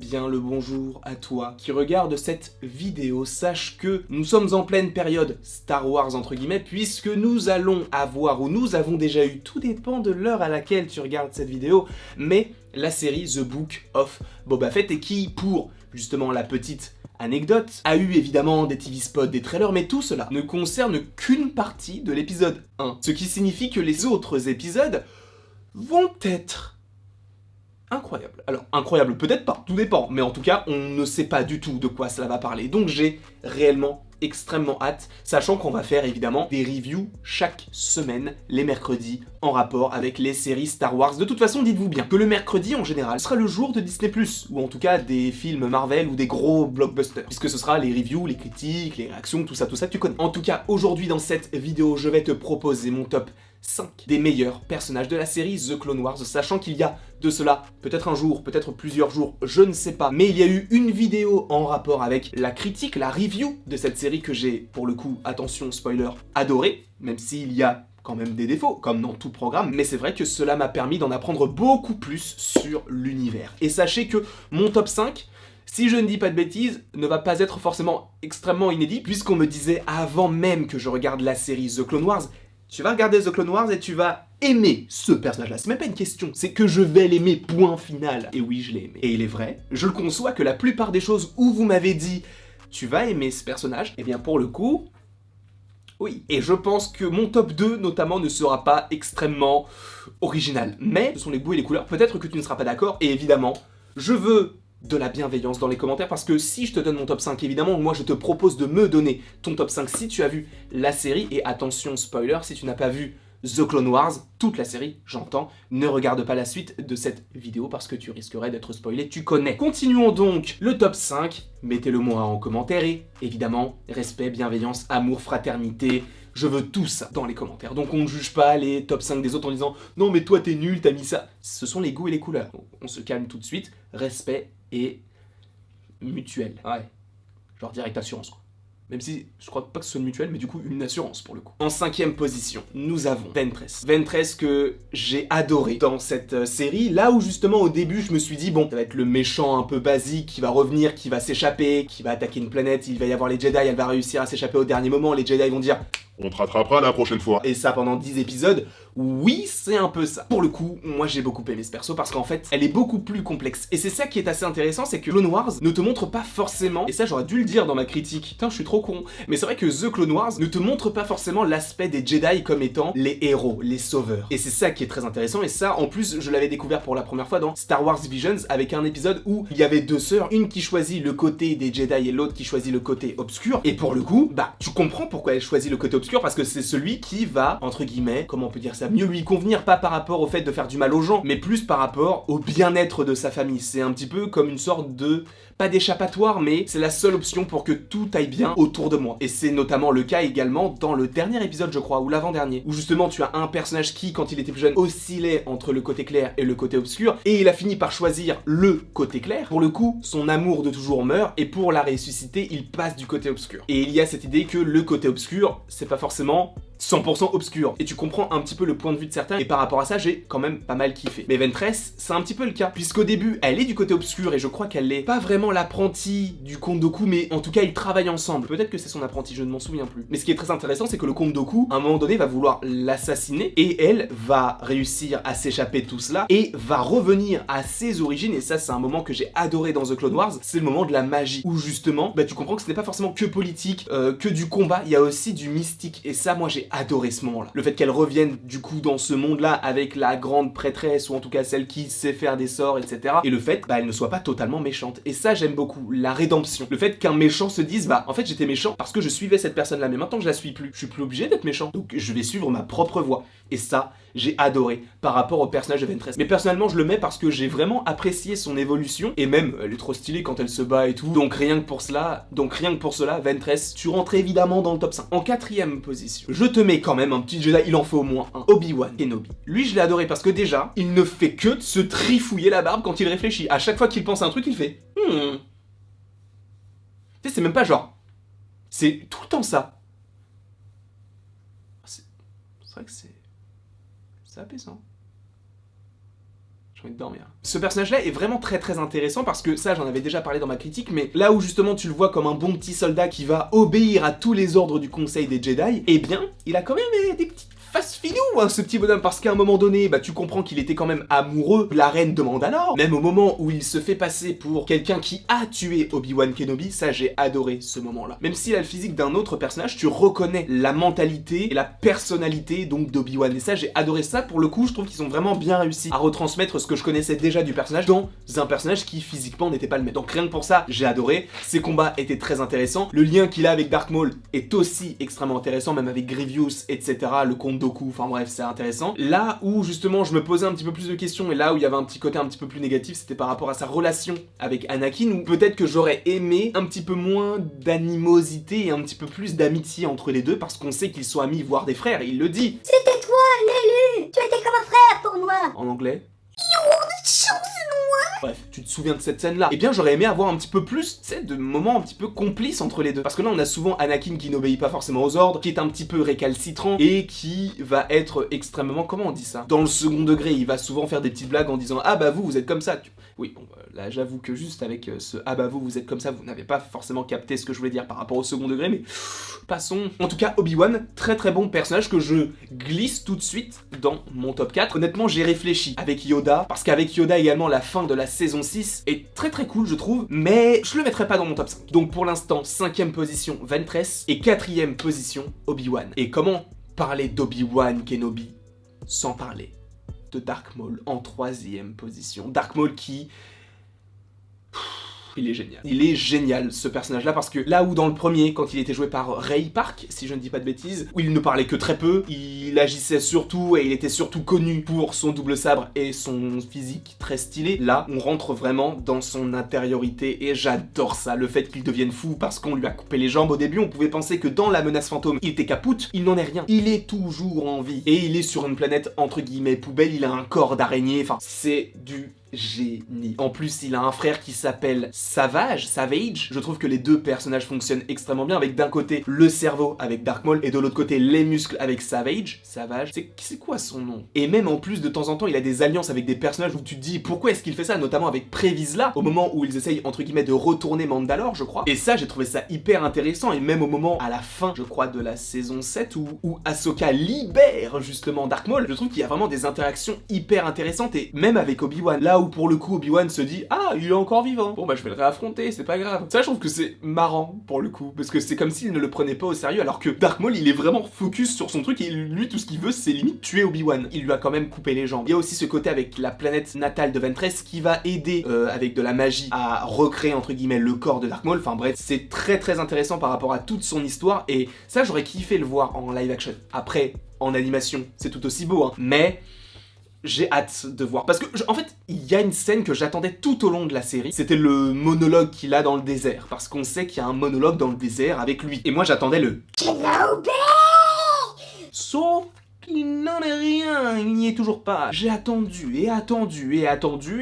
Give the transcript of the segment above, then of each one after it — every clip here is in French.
Bien le bonjour à toi qui regarde cette vidéo. Sache que nous sommes en pleine période Star Wars entre guillemets, puisque nous allons avoir, ou nous avons déjà eu, tout dépend de l'heure à laquelle tu regardes cette vidéo, mais la série The Book of Boba Fett, et qui, pour justement la petite anecdote, a eu évidemment des TV spots, des trailers, mais tout cela ne concerne qu'une partie de l'épisode 1. Ce qui signifie que les autres épisodes vont être incroyable. Alors, incroyable, peut-être pas, tout dépend, mais en tout cas, on ne sait pas du tout de quoi cela va parler. Donc j'ai réellement extrêmement hâte, sachant qu'on va faire évidemment des reviews chaque semaine, les mercredis, en rapport avec les séries Star Wars. De toute façon, dites-vous bien que le mercredi, en général, sera le jour de Disney+, ou en tout cas des films Marvel ou des gros blockbusters, puisque ce sera les reviews, les critiques, les réactions, tout ça que tu connais. En tout cas, aujourd'hui, dans cette vidéo, je vais te proposer mon top 5 des meilleurs personnages de la série The Clone Wars, sachant qu'il y a de cela peut-être un jour, peut-être plusieurs jours, je ne sais pas, mais il y a eu une vidéo en rapport avec la critique, la review de cette série que j'ai, pour le coup, attention, spoiler, adoré, même s'il y a quand même des défauts, comme dans tout programme, mais c'est vrai que cela m'a permis d'en apprendre beaucoup plus sur l'univers. Et sachez que mon top 5, si je ne dis pas de bêtises, ne va pas être forcément extrêmement inédit, puisqu'on me disait avant même que je regarde la série The Clone Wars, tu vas regarder The Clone Wars et tu vas aimer ce personnage-là. C'est même pas une question, c'est que je vais l'aimer, point final. Et oui, je l'ai aimé. Et il est vrai, je le conçois, que la plupart des choses où vous m'avez dit « tu vas aimer ce personnage », eh bien pour le coup, oui. Et je pense que mon top 2, notamment, ne sera pas extrêmement original. Mais ce sont les goûts et les couleurs, peut-être que tu ne seras pas d'accord, et évidemment, je veux de la bienveillance dans les commentaires, parce que si je te donne mon top 5, évidemment, moi je te propose de me donner ton top 5 si tu as vu la série, et attention spoiler, si tu n'as pas vu The Clone Wars, toute la série, j'entends, ne regarde pas la suite de cette vidéo parce que tu risquerais d'être spoilé, tu connais. Continuons donc le top 5, mettez-le moi en commentaire, et évidemment, respect, bienveillance, amour, fraternité, je veux tout ça dans les commentaires. Donc on ne juge pas les top 5 des autres en disant « Non mais toi t'es nul, t'as mis ça ». Ce sont les goûts et les couleurs. Donc, on se calme tout de suite, respect et mutuel. Ouais, genre direct assurance quoi. Même si je crois pas que ce soit une mutuelle, mais du coup une assurance pour le coup. En 5ème position, nous avons Ventress. Ventress que j'ai adoré dans cette série, là où justement au début je me suis dit bon, ça va être le méchant un peu basique qui va revenir, qui va s'échapper, qui va attaquer une planète, il va y avoir les Jedi, elle va réussir à s'échapper au dernier moment, les Jedi vont dire on te rattrapera la prochaine fois. et ça pendant 10 épisodes, oui, c'est un peu ça. Pour le coup, moi j'ai beaucoup aimé ce perso parce qu'en fait, elle est beaucoup plus complexe. Et c'est ça qui est assez intéressant, c'est que Clone Wars ne te montre pas forcément, et ça j'aurais dû le dire dans ma critique, putain je suis trop con, mais c'est vrai que The Clone Wars ne te montre pas forcément l'aspect des Jedi comme étant les héros, les sauveurs. Et c'est ça qui est très intéressant, et ça en plus je l'avais découvert pour la première fois dans Star Wars Visions, avec un épisode où il y avait deux sœurs, une qui choisit le côté des Jedi et l'autre qui choisit le côté obscur, et pour le coup, bah tu comprends pourquoi elle choisit le côté obscur, parce que c'est celui qui va, entre guillemets, comment on peut dire ça, mieux lui convenir, pas par rapport au fait de faire du mal aux gens, mais plus par rapport au bien-être de sa famille. C'est un petit peu comme une sorte de, pas d'échappatoire, mais c'est la seule option pour que tout aille bien autour de moi. Et c'est notamment le cas également dans le dernier épisode, je crois, ou l'avant-dernier, où justement tu as un personnage qui, quand il était plus jeune, oscillait entre le côté clair et le côté obscur, et il a fini par choisir le côté clair. Pour le coup, son amour de toujours meurt, et pour la ressusciter, il passe du côté obscur. Et il y a cette idée que le côté obscur, c'est pas forcément 100% obscur. Et tu comprends un petit peu le point de vue de certains, et par rapport à ça, j'ai quand même pas mal kiffé. Mais Ventress, c'est un petit peu le cas, puisqu'au début, elle est du côté obscur, et je crois qu'elle est pas vraiment l'apprenti du comte Dooku, mais en tout cas, ils travaillent ensemble. Peut-être que c'est son apprenti, je ne m'en souviens plus. Mais ce qui est très intéressant, c'est que le comte Dooku, à un moment donné, va vouloir l'assassiner, et elle va réussir à s'échapper de tout cela, et va revenir à ses origines, et ça, c'est un moment que j'ai adoré dans The Clone Wars, c'est le moment de la magie, où justement, bah tu comprends que ce n'est pas forcément que politique, que du combat, il y a aussi du mystique, et ça, moi, j'ai adoré ce moment-là. Le fait qu'elle revienne du coup dans ce monde-là avec la grande prêtresse, ou en tout cas celle qui sait faire des sorts, etc. Et le fait, bah elle ne soit pas totalement méchante. Et ça j'aime beaucoup, la rédemption. Le fait qu'un méchant se dise, bah en fait j'étais méchant parce que je suivais cette personne-là, mais maintenant que je la suis plus obligé d'être méchant. Donc je vais suivre ma propre voie. Et ça, j'ai adoré par rapport au personnage de Ventress. Mais personnellement, je le mets parce que j'ai vraiment apprécié son évolution, et même, elle est trop stylée quand elle se bat et tout. Donc rien que pour cela, Ventress, tu rentres évidemment dans le top 5. En 4ème position, je te mets quand même un petit Jedi, il en faut au moins un. Obi-Wan Kenobi. Lui, je l'ai adoré parce que déjà, il ne fait que de se trifouiller la barbe quand il réfléchit. À chaque fois qu'il pense à un truc, il fait Tu sais, c'est même pas genre. C'est tout le temps ça. C'est vrai que c'est apaisant. J'ai envie de dormir. Ce personnage-là est vraiment très intéressant parce que ça, j'en avais déjà parlé dans ma critique, mais là où justement tu le vois comme un bon petit soldat qui va obéir à tous les ordres du Conseil des Jedi, eh bien, il a quand même des petites faces filou, hein, ce petit bonhomme, parce qu'à un moment donné, bah tu comprends qu'il était quand même amoureux de la reine de Mandalore, même au moment où il se fait passer pour quelqu'un qui a tué Obi-Wan Kenobi, ça j'ai adoré ce moment-là. Même s'il a le physique d'un autre personnage, tu reconnais la mentalité et la personnalité donc d'Obi-Wan, et ça j'ai adoré ça. Pour le coup, je trouve qu'ils ont vraiment bien réussi à retransmettre ce que je connaissais déjà du personnage dans un personnage qui physiquement n'était pas le même. Donc rien que pour ça, j'ai adoré. Ses combats étaient très intéressants. Le lien qu'il a avec Darth Maul est aussi extrêmement intéressant, même avec Grievous, etc. Le comte Doku, enfin bref, c'est intéressant. Là où justement je me posais un petit peu plus de questions et là où il y avait un petit côté un petit peu plus négatif, c'était par rapport à sa relation avec Anakin, où peut-être que j'aurais aimé un petit peu moins d'animosité et un petit peu plus d'amitié entre les deux, parce qu'on sait qu'ils sont amis, voire des frères, il le dit. C'était toi, l'élu. Tu étais comme un frère pour moi. En anglais. Bref, tu te souviens de cette scène-là? Eh bien, j'aurais aimé avoir un petit peu plus, tu sais, de moments un petit peu complices entre les deux. Parce que là, on a souvent Anakin qui n'obéit pas forcément aux ordres, qui est un petit peu récalcitrant, et qui va être extrêmement, comment on dit ça? Dans le second degré, il va souvent faire des petites blagues en disant « Ah bah vous êtes comme ça ». Oui, bon, là, j'avoue que juste avec ce « Ah bah vous êtes comme ça », vous n'avez pas forcément capté ce que je voulais dire par rapport au second degré, mais passons. En tout cas, Obi-Wan, très bon personnage que je glisse tout de suite dans mon top 4. Honnêtement, j'ai réfléchi avec Yoda, parce qu'avec Yoda également, la fin de la saison 6 est très cool, je trouve, mais je le mettrai pas dans mon top 5. Donc pour l'instant, 5ème position Ventress et 4ème position Obi-Wan. Et comment parler d'Obi-Wan Kenobi sans parler de Dark Maul en 3ème position? Dark Maul qui... Il est génial. Il est génial, ce personnage-là, parce que là où dans le premier, quand il était joué par Ray Park, si je ne dis pas de bêtises, où il ne parlait que très peu, il agissait surtout et il était surtout connu pour son double sabre et son physique très stylé, là, on rentre vraiment dans son intériorité et j'adore ça, le fait qu'il devienne fou parce qu'on lui a coupé les jambes. Au début, on pouvait penser que dans la menace fantôme, il était capoute, il n'en est rien. Il est toujours en vie et il est sur une planète entre guillemets poubelle, il a un corps d'araignée, enfin, c'est du... génie. En plus, il a un frère qui s'appelle Savage. Je trouve que les deux personnages fonctionnent extrêmement bien, avec d'un côté le cerveau avec Dark Maul et de l'autre côté les muscles avec Savage, c'est quoi son nom? Et même en plus, de temps en temps, il a des alliances avec des personnages où tu te dis pourquoi est-ce qu'il fait ça, notamment avec Prévisla, au moment où ils essayent entre guillemets de retourner Mandalore, je crois. Et ça, j'ai trouvé ça hyper intéressant, et même au moment, à la fin, je crois, de la saison 7, où Ahsoka libère justement Dark Maul, je trouve qu'il y a vraiment des interactions hyper intéressantes, et même avec Obi-Wan, là où pour le coup Obi-Wan se dit « Ah, il est encore vivant, bon bah je vais le réaffronter, c'est pas grave ». Ça, je trouve que c'est marrant pour le coup, parce que c'est comme s'il ne le prenait pas au sérieux, alors que Dark Maul, il est vraiment focus sur son truc, et lui, tout ce qu'il veut, c'est limite tuer Obi-Wan. Il lui a quand même coupé les jambes. Il y a aussi ce côté avec la planète natale de Ventress qui va aider, avec de la magie, à recréer entre guillemets le corps de Dark Maul. Enfin bref, c'est très intéressant par rapport à toute son histoire, et ça, j'aurais kiffé le voir en live action. Après, en animation, c'est tout aussi beau, hein, mais... j'ai hâte de voir, parce que, en fait, il y a une scène que j'attendais tout au long de la série, c'était le monologue qu'il a dans le désert, parce qu'on sait qu'il y a un monologue dans le désert avec lui, et moi j'attendais le Kenobi. sauf qu'il n'en est rien, il n'y est toujours pas. J'ai attendu,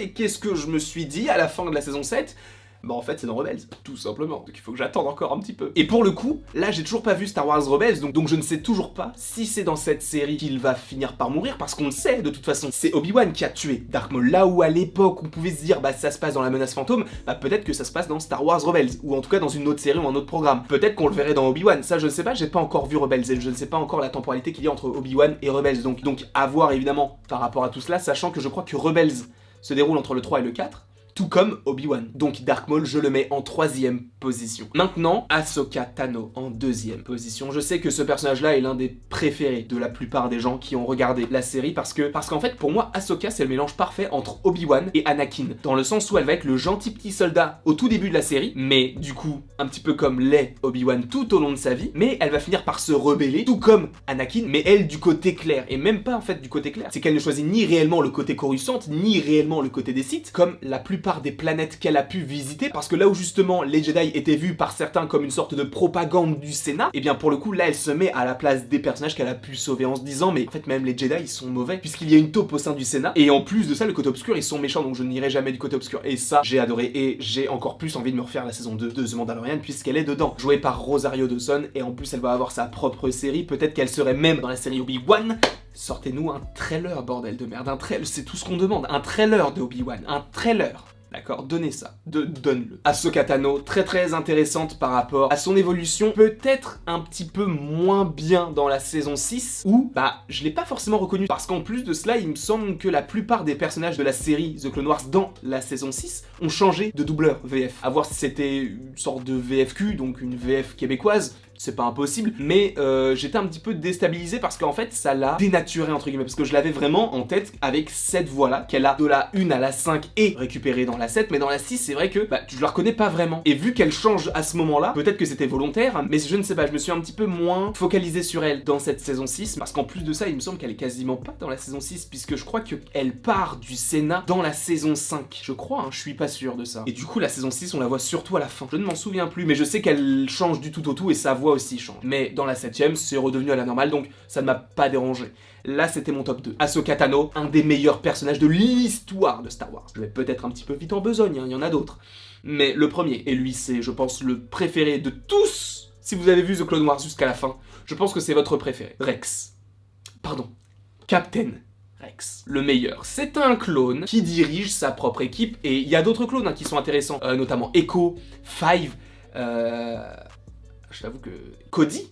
et qu'est-ce que je me suis dit à la fin de la saison 7 ? Bah en fait c'est dans Rebels, tout simplement, donc il faut que j'attende encore un petit peu. Et pour le coup, là j'ai toujours pas vu Star Wars Rebels, donc je ne sais toujours pas si c'est dans cette série qu'il va finir par mourir, parce qu'on le sait de toute façon, c'est Obi-Wan qui a tué Dark Maul. Là où à l'époque on pouvait se dire bah ça se passe dans la menace fantôme, bah peut-être que ça se passe dans Star Wars Rebels, ou en tout cas dans une autre série ou un autre programme. Peut-être qu'on le verrait dans Obi-Wan, ça je ne sais pas, j'ai pas encore vu Rebels, et je ne sais pas encore la temporalité qu'il y a entre Obi-Wan et Rebels, donc à voir évidemment par rapport à tout cela, sachant que je crois que Rebels se déroule entre le 3 et le 4, tout comme Obi-Wan. Donc Dark Maul, je le mets en 3ème position. Maintenant, Ahsoka Tano en 2ème position. Je sais que ce personnage-là est l'un des préférés de la plupart des gens qui ont regardé la série, parce qu'en fait, pour moi, Ahsoka, c'est le mélange parfait entre Obi-Wan et Anakin, dans le sens où elle va être le gentil petit soldat au tout début de la série, mais du coup, un petit peu comme l'est Obi-Wan tout au long de sa vie, mais elle va finir par se rebeller, tout comme Anakin, mais elle du côté clair, et même pas en fait du côté clair, c'est qu'elle ne choisit ni réellement le côté Coruscant, ni réellement le côté des Sith, comme la plupart des planètes qu'elle a pu visiter, parce que là où justement les Jedi étaient vus par certains comme une sorte de propagande du Sénat, et bien pour le coup là elle se met à la place des personnages qu'elle a pu sauver en se disant mais en fait même les Jedi ils sont mauvais puisqu'il y a une taupe au sein du Sénat, et en plus de ça le côté obscur ils sont méchants, donc je n'irai jamais du côté obscur, et ça j'ai adoré, et j'ai encore plus envie de me refaire la saison 2 de The Mandalorian puisqu'elle est dedans, jouée par Rosario Dawson, et en plus elle va avoir sa propre série, peut-être qu'elle serait même dans la série Obi-Wan. sortez-nous un trailer, bordel de merde, un trailer, c'est tout ce qu'on demande, un trailer de Obi-Wan, un trailer. D'accord, donnez ça, donne-le. Ahsoka Tano, très intéressante par rapport à son évolution, peut-être un petit peu moins bien dans la saison 6, où, je l'ai pas forcément reconnu, parce qu'en plus de cela, il me semble que la plupart des personnages de la série The Clone Wars dans la saison 6 ont changé de doubleur VF. À voir si c'était une sorte de VFQ, donc une VF québécoise, c'est pas impossible, mais j'étais un petit peu déstabilisé parce qu'en fait ça l'a dénaturé entre guillemets, parce que je l'avais vraiment en tête avec cette voix là, qu'elle a de la 1 à la 5 et récupérée dans la 7, mais dans la 6 c'est vrai que je la reconnais pas vraiment. Et vu qu'elle change à ce moment là, peut-être que c'était volontaire, mais je ne sais pas, je me suis un petit peu moins focalisé sur elle dans cette saison 6, parce qu'en plus de ça il me semble qu'elle est quasiment pas dans la saison 6, puisque je crois qu'elle part du Sénat dans la saison 5, je crois, je suis pas sûr de ça. Et du coup la saison 6 on la voit surtout à la fin, je ne m'en souviens plus, mais je sais qu'elle change du tout au tout et sa voix aussi change. Mais dans la 7ème, c'est redevenu à la normale, donc ça ne m'a pas dérangé. Là, c'était mon top 2. Ahsoka Tano, un des meilleurs personnages de l'histoire de Star Wars. Je vais peut-être un petit peu vite en besogne, il y en a d'autres. Mais le premier, et lui c'est, je pense, le préféré de tous. Si vous avez vu The Clone Wars jusqu'à la fin, je pense que c'est votre préféré. Captain Rex, le meilleur. C'est un clone qui dirige sa propre équipe, et il y a d'autres clones qui sont intéressants, notamment Echo, Five, je t'avoue que Cody,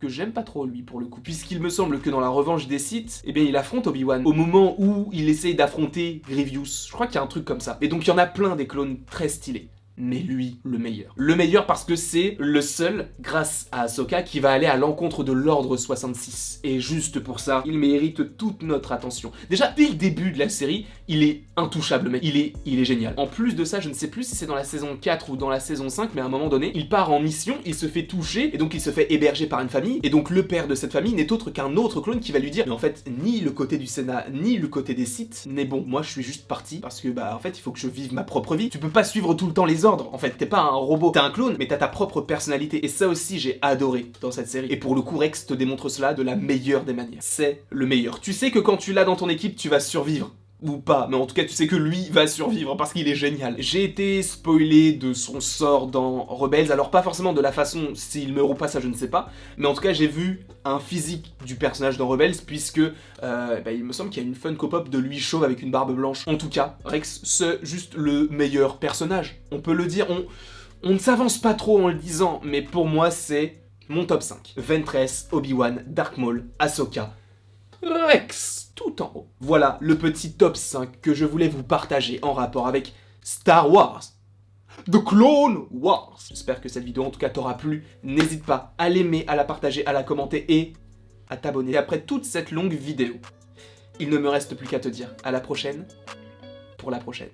que j'aime pas trop lui pour le coup, puisqu'il me semble que dans la revanche des Sith, eh bien il affronte Obi-Wan au moment où il essaye d'affronter Grievous. Je crois qu'il y a un truc comme ça. Et donc il y en a plein des clones très stylés. Mais lui, le meilleur. Le meilleur parce que c'est le seul, grâce à Ahsoka, qui va aller à l'encontre de l'ordre 66. Et juste pour ça, il mérite toute notre attention. Déjà, dès le début de la série, il est intouchable, mec. Il est génial. En plus de ça, je ne sais plus si c'est dans la saison 4 ou dans la saison 5, mais à un moment donné, il part en mission, il se fait toucher, et donc il se fait héberger par une famille, et donc le père de cette famille n'est autre qu'un autre clone qui va lui dire, mais en fait, ni le côté du Sénat, ni le côté des Sith n'est bon. Moi, je suis juste parti, parce que, en fait, il faut que je vive ma propre vie. Tu peux pas suivre tout le temps les ordres, en fait, t'es pas un robot, t'es un clone, mais t'as ta propre personnalité, et ça aussi j'ai adoré dans cette série, et pour le coup Rex te démontre cela de la meilleure des manières. C'est le meilleur. Tu sais que quand tu l'as dans ton équipe, tu vas survivre. Ou pas, mais en tout cas tu sais que lui va survivre parce qu'il est génial. J'ai été spoilé de son sort dans Rebels, alors pas forcément de la façon s'il meurt ou pas, ça je ne sais pas, mais en tout cas j'ai vu un physique du personnage dans Rebels, puisque il me semble qu'il y a une Funko Pop de lui chauve avec une barbe blanche. En tout cas, Rex, c'est juste le meilleur personnage, on peut le dire, on ne s'avance pas trop en le disant, mais pour moi c'est mon top 5. Ventress, Obi-Wan, Dark Maul, Ahsoka, Rex tout en haut. Voilà le petit top 5 que je voulais vous partager en rapport avec Star Wars, The Clone Wars. J'espère que cette vidéo en tout cas t'aura plu. N'hésite pas à l'aimer, à la partager, à la commenter et à t'abonner. Et après toute cette longue vidéo, il ne me reste plus qu'à te dire à la prochaine pour la prochaine.